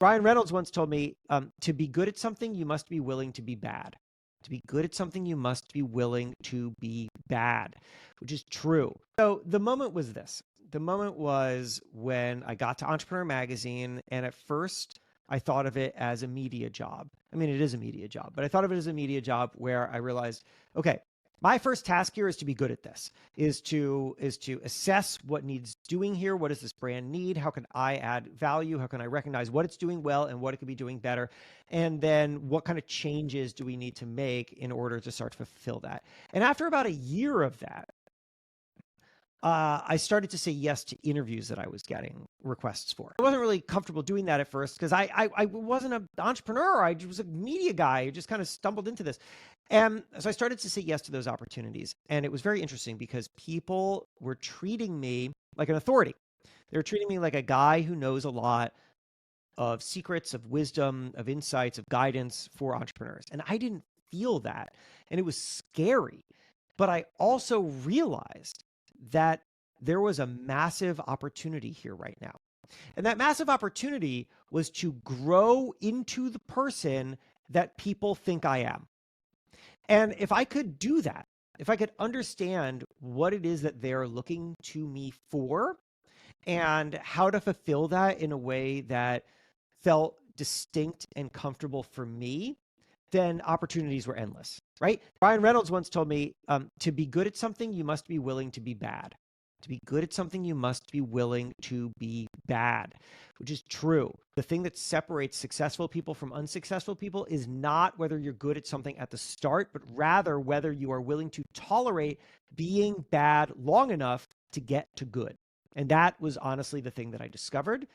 Brian Reynolds once told me, to be good at something, you must be willing to be bad. To be good at something, you must be willing to be bad, which is true. So the moment was this. The moment was when I got to Entrepreneur Magazine, and at first I thought of it as a media job. I mean, it is a media job, but I thought of it as a media job where I realized, okay, my first task here is to be good at this, is to assess what needs doing here. What does this brand need? How can I add value? How can I recognize what it's doing well and what it could be doing better? And then what kind of changes do we need to make in order to start to fulfill that? And after about a year of that, I started to say yes to interviews that I was getting requests for. I wasn't really comfortable doing that at first because I wasn't an entrepreneur. I was a media guy who just kind of stumbled into this. And so I started to say yes to those opportunities. And it was very interesting because people were treating me like an authority. They were treating me like a guy who knows a lot of secrets, of wisdom, of insights, of guidance for entrepreneurs. And I didn't feel that. And it was scary. But I also realized that there was a massive opportunity here right now. And that massive opportunity was to grow into the person that people think I am. And if I could do that, if I could understand what it is that they're looking to me for and how to fulfill that in a way that felt distinct and comfortable for me, then opportunities were endless, right? Brian Reynolds once told me, to be good at something, you must be willing to be bad. To be good at something, you must be willing to be bad, which is true. The thing that separates successful people from unsuccessful people is not whether you're good at something at the start, but rather whether you are willing to tolerate being bad long enough to get to good. And that was honestly the thing that I discovered.